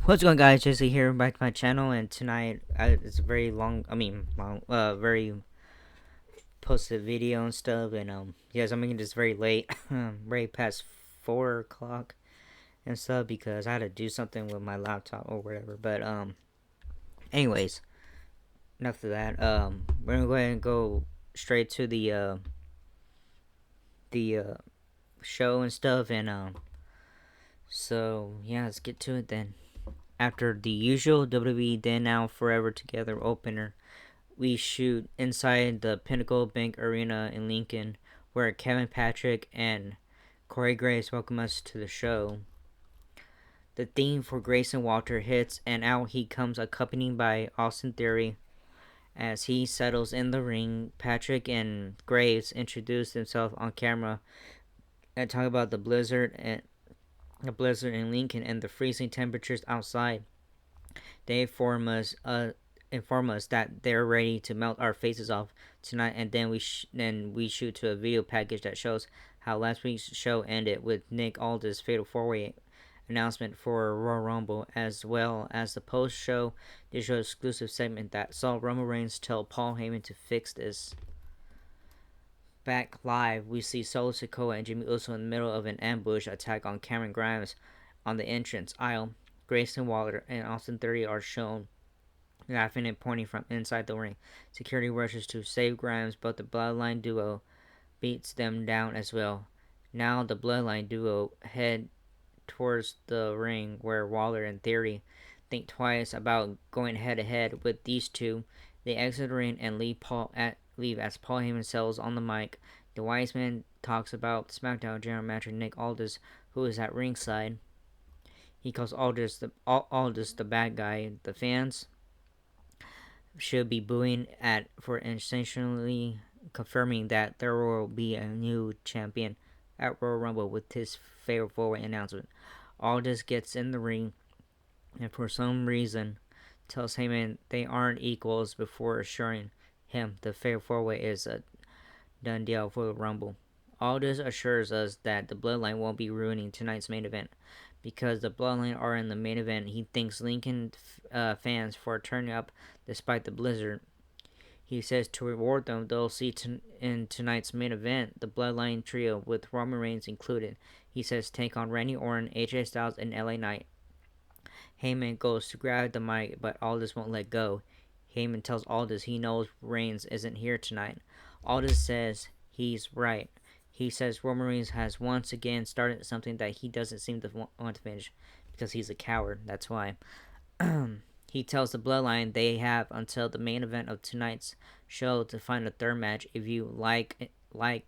What's going, guys? Jesse here, back to my channel, and tonight it's a very very posted video and stuff, and yes, I'm making this very late, right past 4 o'clock and stuff because I had to do something with my laptop or whatever. But anyways, enough of that. We're gonna go ahead and go straight to the show and stuff, and so yeah, let's get to it then. After the usual WWE Then Now Forever Together opener, we shoot inside the Pinnacle Bank Arena in Lincoln, where Kevin Patrick and Corey Graves welcome us to the show. The theme for Grayson Walter hits, and out he comes, accompanied by Austin Theory. As he settles in the ring, Patrick and Graves introduce themselves on camera and talk about the blizzard in Lincoln and the freezing temperatures outside. They inform us that they're ready to melt our faces off tonight, and then we shoot to a video package that shows how last week's show ended with Nick Aldis' Fatal 4-Way announcement for Royal Rumble, as well as the post-show digital exclusive segment that saw Roman Reigns tell Paul Heyman to fix this. Back live, we see Solo Sikoa and Jimmy Uso in the middle of an ambush attack on Cameron Grimes on the entrance aisle. Grayson Waller and Austin Theory are shown laughing and pointing from inside the ring. Security rushes to save Grimes, but the Bloodline duo beats them down as well. Now the Bloodline duo head towards the ring, where Waller and Theory think twice about going head to head with these two. They exit the ring and leave as Paul Heyman sells on the mic. The wise man talks about Smackdown general manager Nick Aldis, who is at ringside. He calls Aldis the bad guy. The fans should be booing for intentionally confirming that there will be a new champion at Royal Rumble with his fatal 4-Way announcement. Aldis gets in the ring and for some reason tells Heyman they aren't equals before assuring him the fatal 4-Way is a done deal for the Rumble. Aldis assures us that the Bloodline won't be ruining tonight's main event. Because the Bloodline are in the main event, he thanks Lincoln fans for turning up despite the blizzard. He says to reward them, they'll see in tonight's main event the Bloodline trio with Roman Reigns included. He says take on Randy Orton, AJ Styles, and LA Knight. Heyman goes to grab the mic, but Aldis won't let go. Heyman tells Aldis he knows Reigns isn't here tonight. Aldis says he's right. He says Roman Reigns has once again started something that he doesn't seem to want to finish because he's a coward. That's why. He tells the Bloodline they have until the main event of tonight's show to find a third match if you like,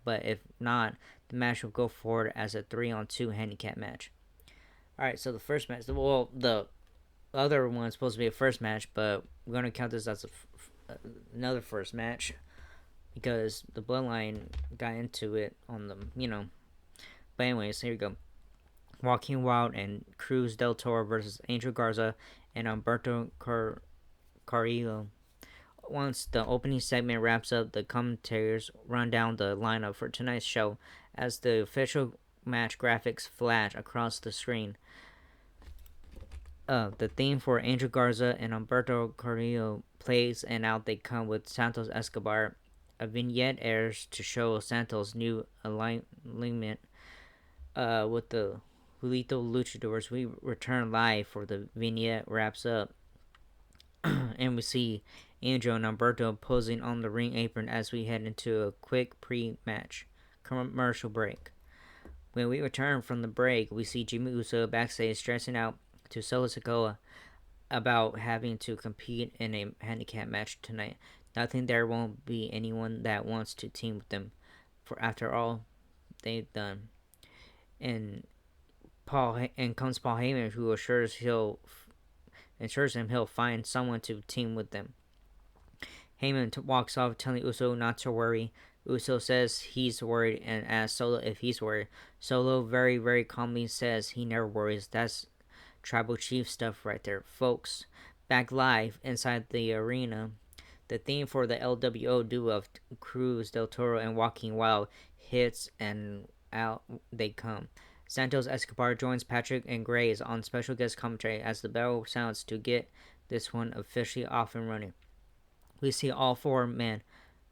but if not, the match will go forward as a 3-on-2 handicap match. Alright, so the first match, well, the other one's supposed to be a first match, but we're going to count this as another first match because the Bloodline got into it on the, But anyways, here we go. Joaquin Wilde and Cruz del Toro versus Angel Garza and Humberto Carrillo. Once the opening segment wraps up, the commentators run down the lineup for tonight's show as the official match graphics flash across the screen. The theme for Angel Garza and Humberto Carrillo plays, and out they come with Santos Escobar. A vignette airs to show Santos' new alignment with the Julito Luchadors. We return live for the vignette wraps up, and we see Angel and Humberto posing on the ring apron as we head into a quick pre-match commercial break. When we return from the break, we see Jimmy Uso backstage stressing out to Solo Sikoa about having to compete in a handicap match tonight. Nothing there won't be anyone that wants to team with them, for after all they've done. And comes Paul Heyman, who assures him he'll find someone to team with them. Heyman walks off, telling Uso not to worry. Uso says he's worried and asks Solo if he's worried. Solo very, very calmly says he never worries. That's tribal chief stuff right there, folks. Back live inside the arena, the theme for the LWO duo of Cruz del Toro and Joaquin Wilde hits, and out they come. Santos Escobar joins Patrick and Grays on special guest commentary as the bell sounds to get this one officially off and running. We see all four men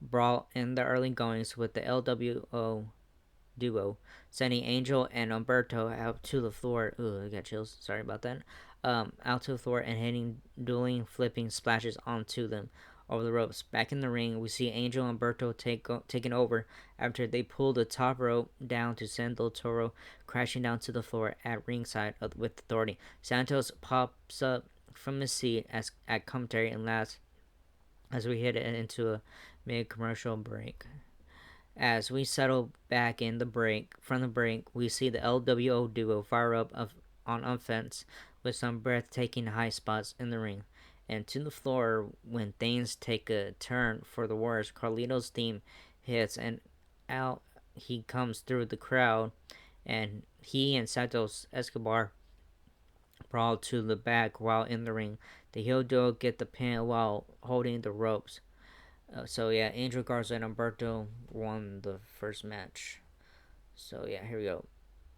brawl in the early goings with the LWO duo, sending Angel and Umberto out to the floor. Ooh, I got chills. Sorry about that. Out to the floor and hitting dueling flipping splashes onto them over the ropes. Back in the ring, we see Angel and Umberto taking over after they pull the top rope down to send Del Toro crashing down to the floor at ringside with authority. Santos pops up from his seat at commentary and laughs as we hit it into a mid-commercial break. As we settle back in the break, from the break, we see the LWO duo fire up on offense with some breathtaking high spots in the ring. And to the floor when things take a turn for the worse. Carlito's theme hits and out he comes through the crowd, and he and Santos Escobar brawl to the back while in the ring. The heel duo get the pin while holding the ropes. So yeah, Angel Garza and Umberto won the first match. So yeah, here we go.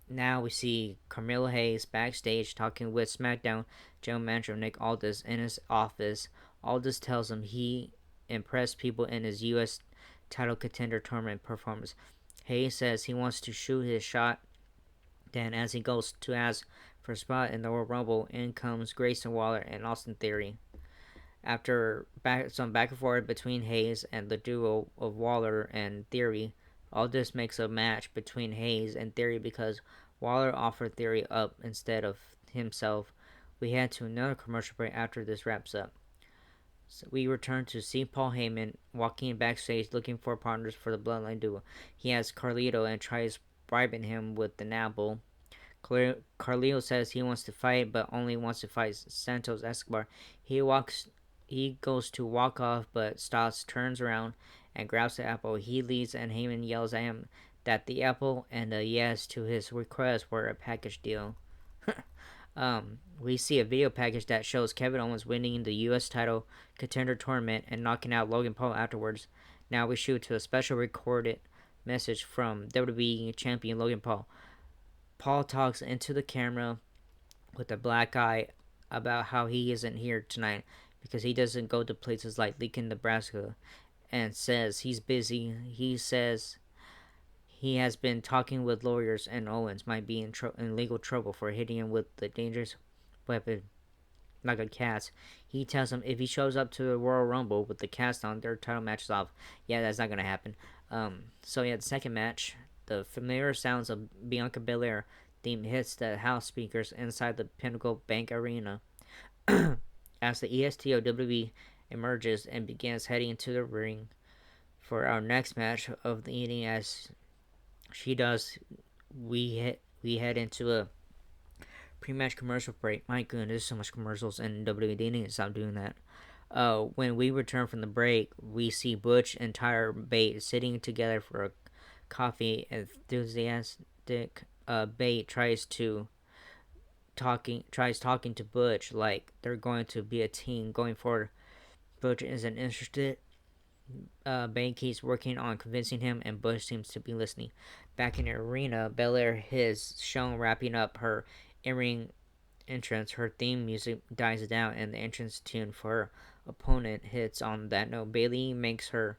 Now we see Carmelo Hayes backstage talking with SmackDown general manager Nick Aldis in his office. Aldis tells him he impressed people in his U.S. title contender tournament performance. Hayes says he wants to shoot his shot. Then, as he goes to ask for a spot in the Royal Rumble, in comes Grayson Waller and Austin Theory. After some back and forth between Hayes and the duo of Waller and Theory, Aldis makes a match between Hayes and Theory because Waller offered Theory up instead of himself. We head to another commercial break after this wraps up. So we return to see Paul Heyman walking backstage looking for partners for the Bloodline duo. He has Carlito and tries bribing him with the Nabble. Carlito says he wants to fight, but only wants to fight Santos Escobar. He goes to walk off, but stops, turns around, and grabs the apple. He leaves, and Heyman yells at him that the apple and a yes to his request were a package deal. We see a video package that shows Kevin Owens winning the U.S. title contender tournament and knocking out Logan Paul afterwards. Now we shoot to a special recorded message from WWE champion Logan Paul. Paul talks into the camera with a black eye about how he isn't here tonight because he doesn't go to places like Lincoln, Nebraska, and says he's busy. He says he has been talking with lawyers and Owens might be in legal trouble for hitting him with the dangerous weapon like a cast. He tells him if he shows up to the Royal Rumble with the cast on, their title match is off. Yeah, that's not going to happen. So yeah, the second match, the familiar sounds of Bianca Belair theme hits the house speakers inside the Pinnacle Bank Arena. As the EST of WWE emerges and begins heading into the ring for our next match of the evening, as she does, we head into a pre-match commercial break. My goodness, there's so much commercials, and WWE need to stop doing that. When we return from the break, we see Butch and Tyler Bate sitting together for a coffee. Enthusiastic Bate tries talking to Butch like they're going to be a team going forward. Butch isn't interested. Bate keeps working on convincing him, and Butch seems to be listening. Back in the arena, Belair is shown wrapping up her in-ring entrance. Her theme music dies down, and the entrance tune for her opponent hits on that note. Bayley makes her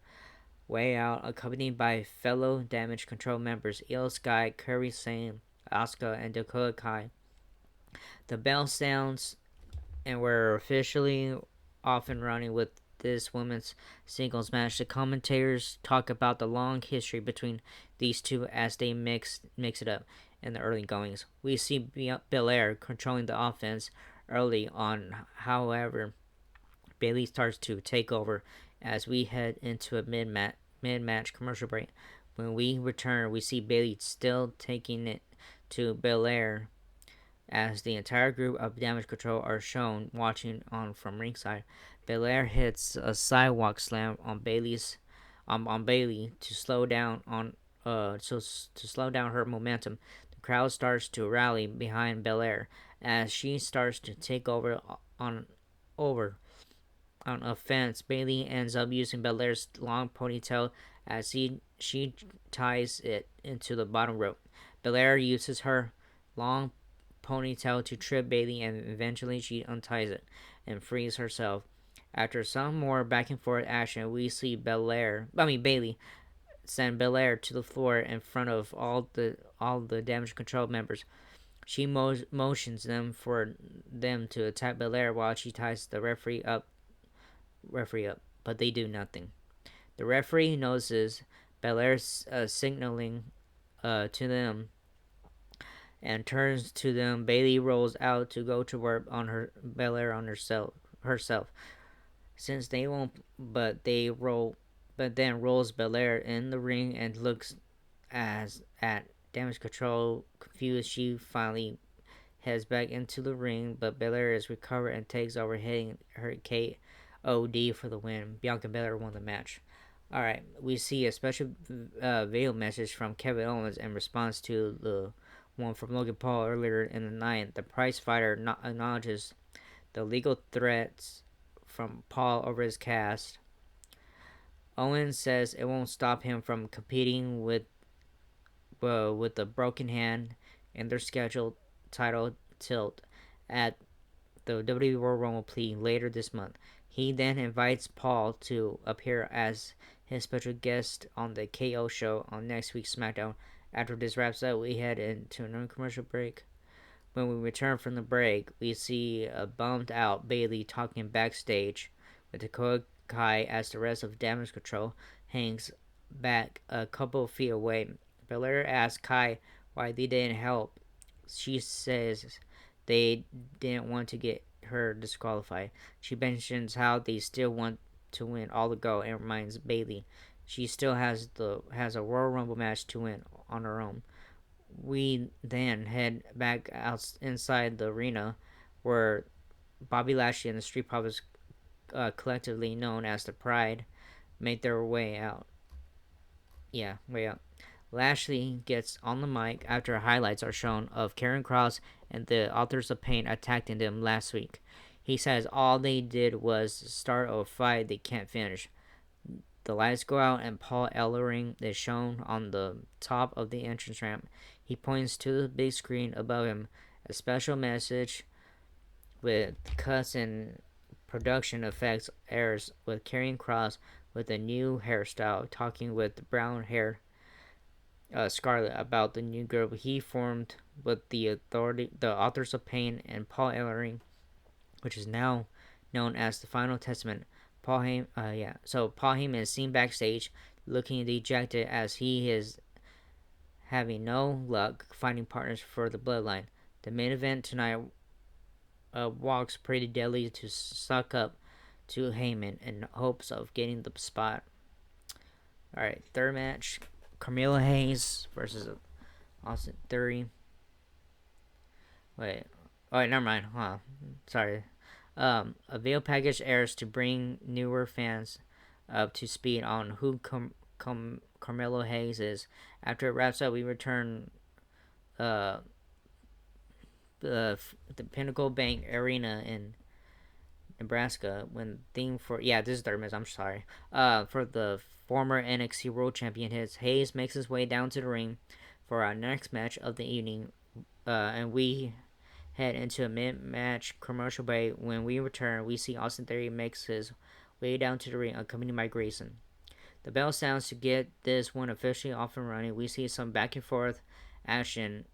way out, accompanied by fellow Damage Control members Io Sky, Kairi Sane, Asuka, and Dakota Kai. The bell sounds, and we're officially off and running with this women's singles match. The commentators talk about the long history between these two as they mix it up in the early goings. We see Belair controlling the offense early on. However, Bayley starts to take over as we head into a mid-match commercial break. When we return, we see Bayley still taking it to Belair as the entire group of Damage Control are shown watching on from ringside. Belair hits a sidewalk slam on Bayley to slow down her momentum. The crowd starts to rally behind Belair as she starts to take over on offense. Bayley ends up using Belair's long ponytail as she ties it into the bottom rope. Belair uses her long ponytail to trip Bailey, and eventually she unties it and frees herself. After some more back and forth action, we see Bailey send Belair to the floor in front of all the damage control members. She motions them for them to attack Belair while she ties the referee up, but they do nothing. The referee notices Belair signaling to them and turns to them. Bailey rolls out to go to work on Belair on herself. Since they won't, but then rolls Belair in the ring and looks as at damage control. Confused, she finally heads back into the ring, but Belair is recovered and takes over, hitting her KOD for the win. Bianca Belair won the match. Alright, we see a special video message from Kevin Owens in response to the one from Logan Paul earlier in the night. The prize fighter acknowledges the legal threats from Paul over his cast. Owens says it won't stop him from competing with a broken hand in their scheduled title tilt at the WWE Royal Rumble later this month. He then invites Paul to appear as his special guest on the KO show on next week's Smackdown. After this wraps up, we head into another commercial break. When we return from the break, we see a bummed out Bailey talking backstage with Dakota Kai as the rest of Damage Control hangs back a couple of feet away. Belair asks Kai why they didn't help. She says they didn't want to get her disqualified. She mentions how they still want to win all the gold and reminds Bailey she still has a Royal Rumble match to win on her own. We then head back out inside the arena where Bobby Lashley and the Street Profits, collectively known as the Pride, make their way out. Way out. Lashley gets on the mic after highlights are shown of Karrion Kross and the Authors of Pain attacking them last week. He says all they did was start a fight they can't finish. The lights go out and Paul Ellering is shown on the top of the entrance ramp. He points to the big screen above him. A special message with cuts and production effects airs with Karrion Kross with a new hairstyle talking with brown hair Scarlett about the new group he formed with the Authors of Pain, and Paul Ellering, which is now known as the Final Testament. Paul Heyman is seen backstage looking dejected as he is having no luck finding partners for the Bloodline. The main event tonight walks Pretty Deadly to suck up to Heyman in hopes of getting the spot. Alright, third match, Carmelo Hayes versus Austin Theory. Wait, never mind. Sorry. A video package airs to bring newer fans up to speed on who Carmelo Hayes is. After it wraps up, we return the Pinnacle Bank Arena in Nebraska when theme for this is third match. I'm sorry. For the former NXT World Champion hits, Hayes makes his way down to the ring for our next match of the evening, and we head into a mid-match commercial break. When we return, we see Austin Theory makes his way down to the ring, accompanied by Grayson. The bell sounds to get this one officially off and running. We see some back and forth action,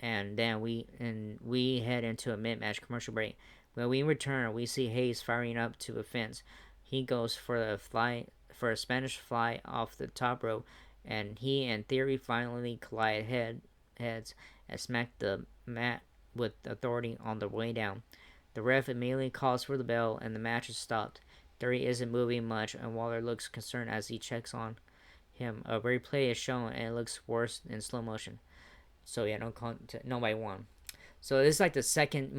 and then we head into a mid-match commercial break. When we return, we see Hayes firing up to the fence. He goes for a Spanish fly off the top rope, and he and Theory finally collide heads and smack the mat with authority on the way down. The ref immediately calls for the bell, and the match is stopped. Theory isn't moving much, and Waller looks concerned as he checks on him. A replay is shown, and it looks worse in slow motion. So nobody won. So this is like the second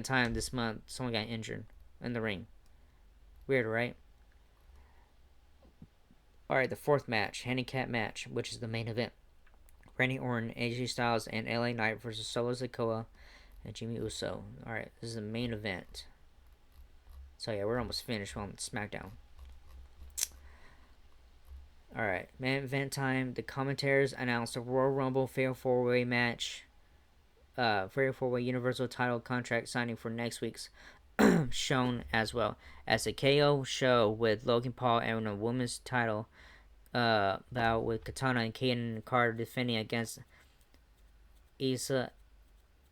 time this month someone got injured in the ring. Weird, right? Alright, the fourth match, handicap match, which is the main event. Randy Orton, AJ Styles, and LA Knight versus Solo Sikoa and Jimmy Uso. Alright, this is the main event. So we're almost finished on SmackDown. Alright, main event time. The commentators announced a Royal Rumble Fatal 4-Way match Fatal 4-Way Universal title contract signing for next week's shown, as well as a KO show with Logan Paul and a women's title bout with Katana and Kaden Carter defending against Isa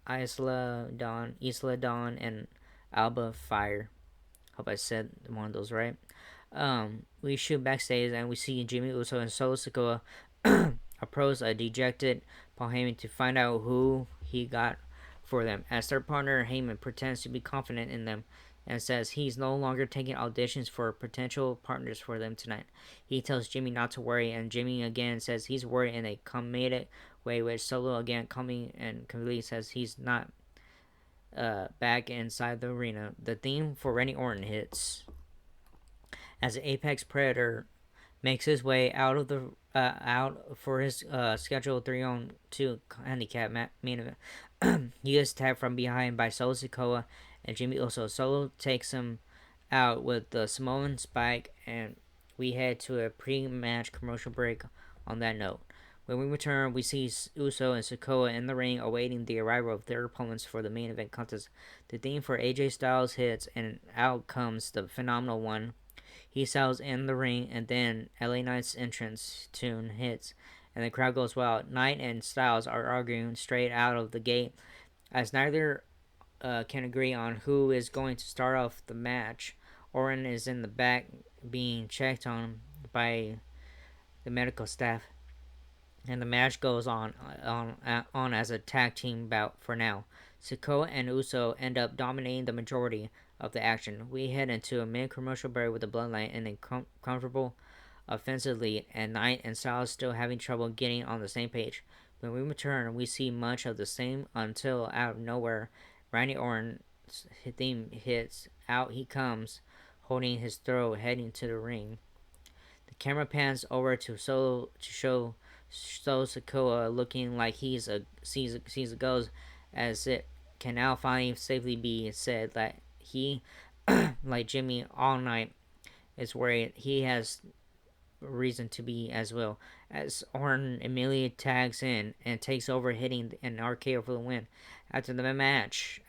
Isla Dawn, and Alba Fire. Hope I said one of those right. We shoot backstage and we see Jimmy Uso and Solo Sikoa approach a dejected Paul Heyman to find out who he got for them. As their partner, Heyman pretends to be confident in them and says he's no longer taking auditions for potential partners for them tonight. He tells Jimmy not to worry, and Jimmy again says he's worried in a comedic way, which Solo again coming and completely says he's not back inside the arena. The theme for Randy Orton hits as the Apex Predator makes his way out of the out for his scheduled 3-on-2 handicap main event. He is tagged from behind by Solo Sikoa and Jimmy Uso. Solo takes him out with the Samoan Spike, and we head to a pre-match commercial break on that note. When we return, we see Uso and Sikoa in the ring awaiting the arrival of their opponents for the main event contest. The theme for AJ Styles hits, and out comes the phenomenal one. He sells in the ring, and then LA Knight's entrance tune hits, and the crowd goes wild. Knight and Styles are arguing straight out of the gate, as neither can agree on who is going to start off the match. Orton is in the back being checked on by the medical staff, and the match goes on as a tag team bout for now. Sikoa and Uso end up dominating the majority of the action. We head into a mid-commercial break with the Bloodline in a comfortable offensive lead, and Knight and Styles still having trouble getting on the same page. When we return, we see much of the same until out of nowhere, Randy Orton's theme hits. Out he comes, holding his throat, heading to the ring. The camera pans over to Solo to show Sikoa looking like he's sees a ghost, as it can now finally safely be said that he, like Jimmy all night, is worried. He has reason to be as well, as Orton immediately tags in and takes over, hitting an RKO for the win. After the match,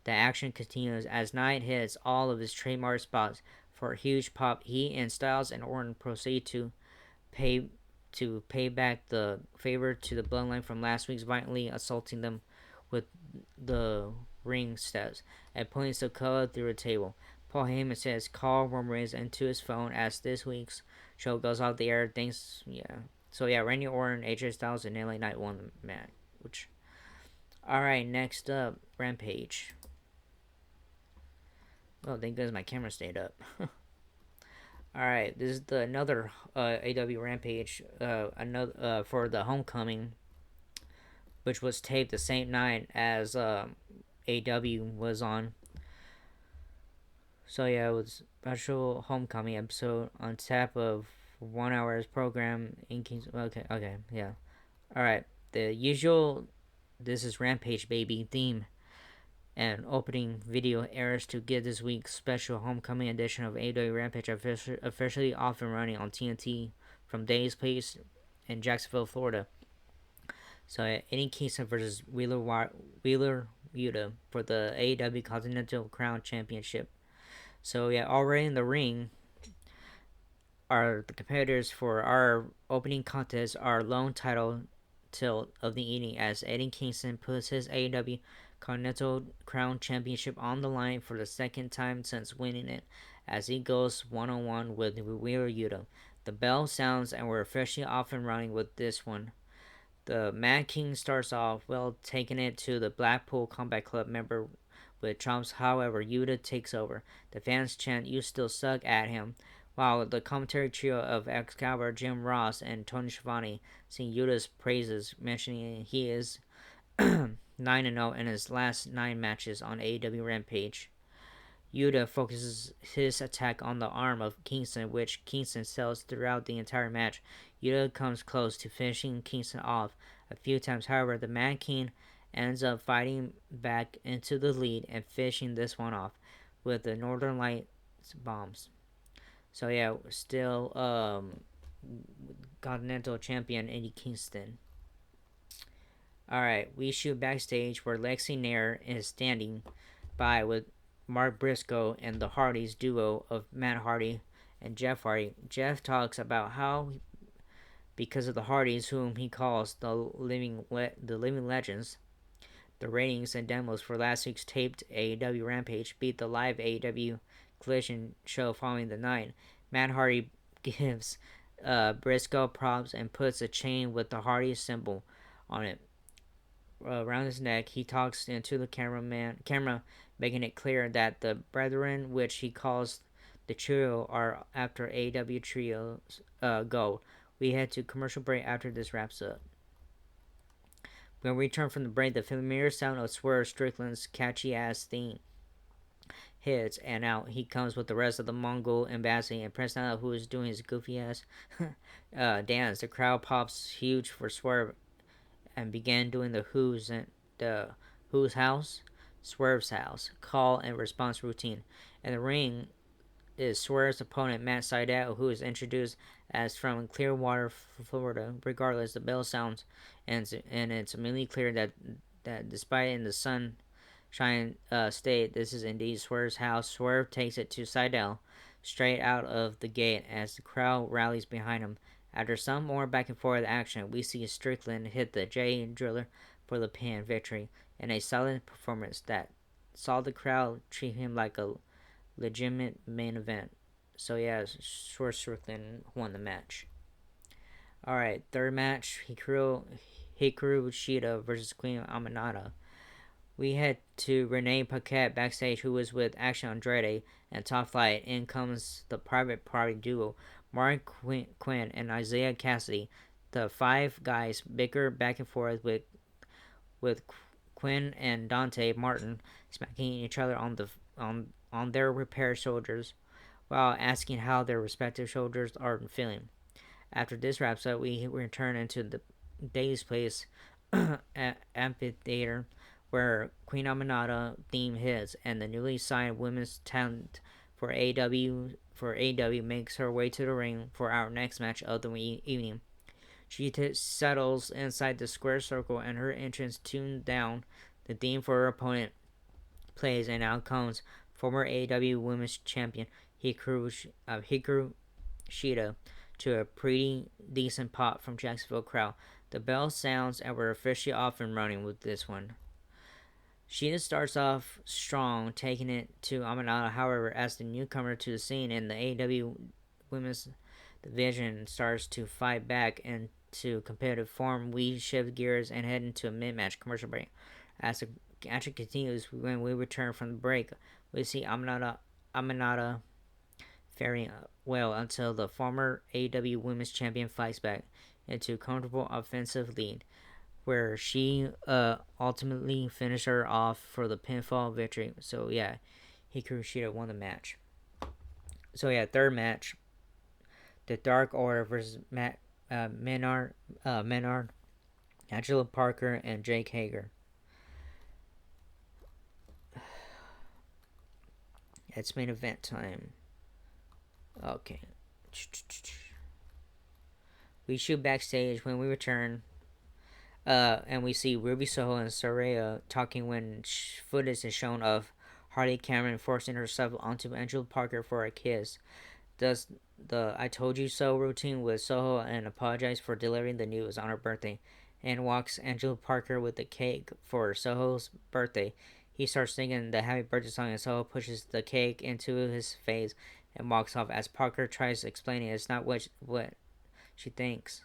the action continues as Knight hits all of his trademark spots for a huge pop. He and Styles and Orton proceed to pay back the favor to the Bloodline from last week's, violently assaulting them with the ring steps and pulling Sikoa through a table. Paul Heyman says call Ramirez into his phone as this week's show goes off the air. Thanks, yeah. So yeah, Randy Orton, AJ Styles, and LA Knight won the match. Alright, next up, Rampage. Oh, thank goodness my camera stayed up. Alright, this is another AEW Rampage, for the Homecoming, which was taped the same night as AEW was on. So yeah, it was a special Homecoming episode on top of 1 hour's program in Kings. Okay, yeah. Alright, the usual "This is Rampage Baby" theme and opening video airs to get this week's special Homecoming edition of AEW Rampage officially off and running on TNT from Dave's Place in Jacksonville, Florida. So Eddie Kingston versus Wheeler Yuta for the AEW Continental Crown Championship. So yeah, already in the ring are the competitors for our opening contest, our lone title tilt of the evening, as Eddie Kingston puts his AEW Continental Crown Championship on the line for the second time since winning it, as he goes one-on-one with Wheeler Yuta. The bell sounds and we're officially off and running with this one. The Mad King starts off well, taking it to the Blackpool Combat Club member with chops. However, Yuta takes over. The fans chant "You still suck" at him, while the commentary trio of Excalibur, Jim Ross, and Tony Schiavone sing Yuta's praises, mentioning he is 9-0 in his last 9 matches on AEW Rampage. Yuta focuses his attack on the arm of Kingston, which Kingston sells throughout the entire match. Yuta comes close to finishing Kingston off a few times. However, the Mad King ends up fighting back into the lead and finishing this one off with the Northern Lights bombs. So yeah, still Continental Champion Eddie Kingston. Alright, we shoot backstage where Lexi Nair is standing by with Mark Briscoe and the Hardys duo of Matt Hardy and Jeff Hardy. Jeff talks about how, because of the Hardys, whom he calls the living legends, the ratings and demos for last week's taped AEW Rampage beat the live AEW Collision show following the night. Matt Hardy gives Briscoe props and puts a chain with the Hardy symbol on it around his neck. He talks into the camera, making it clear that the brethren, which he calls the trio, are after AEW Trios Gold. We head to commercial break after this wraps up. When we return from the break, the familiar sound of Swerve Strickland's catchy ass theme hits, and out he comes with the rest of the Mongol embassy and Prince Nana, who is doing his goofy ass dance. The crowd pops huge for Swerve and began doing the Who's House, Swerve's House call and response routine. In the ring is Swerve's opponent Matt Sydal, who is introduced as from Clearwater, Florida. Regardless, the bell sounds, and it's immediately clear that despite in the sunshine state, this is indeed Swerve's house. Swerve takes it to Sydal straight out of the gate as the crowd rallies behind him. After some more back and forth action, we see Strickland hit the J Driller for the pin victory in a solid performance that saw the crowd treat him like a legitimate main event. So yeah, Strickland won the match. Alright, third match, Hikaru Shida versus Queen Aminata. We head to Renee Paquette backstage, who was with Action Andretti and Top Flight. In comes the private party duo, Mark Quinn and Isaiah Cassidy. The five guys bicker back and forth with Quinn and Dante Martin smacking each other on their repair shoulders while asking how their respective shoulders are feeling. After this wraps up, we return into the Daily's Place amphitheater where Queen Aminata theme hits and the newly signed women's talent for AEW makes her way to the ring for our next match of the evening. She settles inside the square circle and her entrance tuned down. The theme for her opponent plays and out comes former AEW Women's Champion Hikaru Shida to a pretty decent pop from Jacksonville crowd. The bell sounds and we're officially off and running with this one. Shida starts off strong, taking it to Aminata. However, as the newcomer to the scene in the AEW Women's Division starts to fight back into competitive form, we shift gears and head into a mid-match commercial break. As the action continues, when we return from the break, we see Aminata faring well until the former AEW Women's Champion fights back into a comfortable offensive lead, where she ultimately finished her off for the pinfall victory. So yeah, Hikaru Shida won the match. So yeah, third match, the Dark Order versus Menard, Angela Parker, and Jake Hager. It's main event time. Okay. We shoot backstage when we return. And we see Ruby Soho and Saraya talking when footage is shown of Harley Cameron forcing herself onto Angela Parker for a kiss. Does the I told you so routine with Soho and apologizes for delivering the news on her birthday, and walks Angela Parker with the cake for Soho's birthday. He starts singing the happy birthday song and Soho pushes the cake into his face and walks off as Parker tries explaining it's not what she thinks.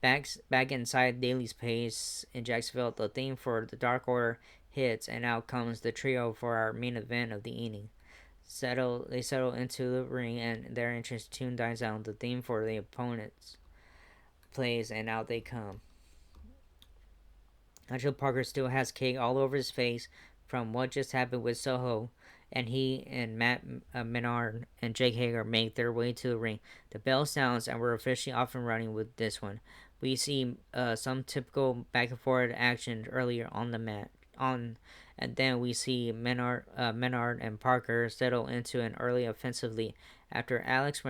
Back inside Daily's Place in Jacksonville, the theme for the Dark Order hits, and out comes the trio for our main event of the evening. They settle into the ring, and their entrance tune dies down. The theme for the opponents plays, and out they come. Angelo Parker still has cake all over his face from what just happened with Soho, and he and Matt Menard and Jake Hager make their way to the ring. The bell sounds, and we're officially off and running with this one. We see some typical back and forth action earlier on the mat, and then we see Menard and Parker settle into an early offensive lead. After Alex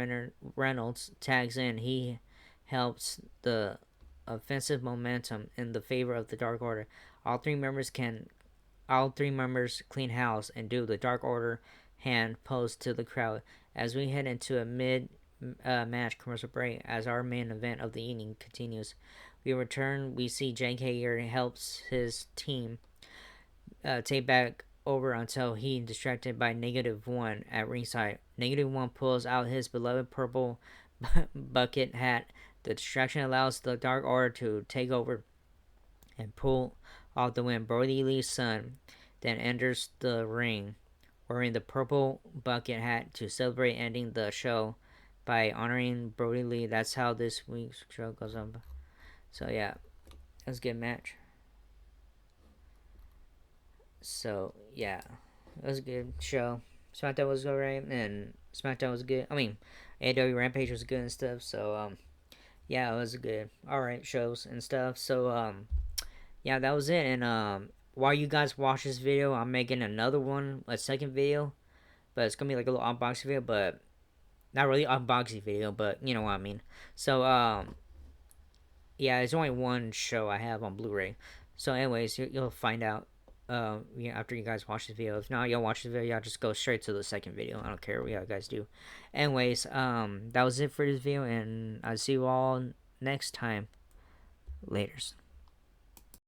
Reynolds tags in, he helps the offensive momentum in the favor of the Dark Order. All three members clean house and do the Dark Order hand pose to the crowd. As we head into a mid match commercial break, as our main event of the evening continues, we return. We see Jake Hager helps his team take back over until he distracted by -1 at ringside. -1 pulls out his beloved purple bucket hat. The distraction allows the Dark Order to take over and pull off the win. Brody Lee's son then enters the ring wearing the purple bucket hat to celebrate ending the show by honoring Brody Lee. That's how this week's show goes on. So yeah, that was a good match. So yeah, it was a good show. SmackDown was alright, and SmackDown was good. I mean, Aew Rampage was good and stuff. So yeah, it was good. Alright shows and stuff. So yeah, that was it. And while you guys watch this video, I'm making another one, a second video, but it's gonna be like a little unboxing video, but not really unboxing video, but you know what I mean. So yeah, it's only one show I have on Blu-ray. So anyways, you'll find out yeah, after you guys watch the video. If not, you'll watch the video, I'll just go straight to the second video. I don't care what you guys do. Anyways, that was it for this video, and I'll see you all next time. Laters.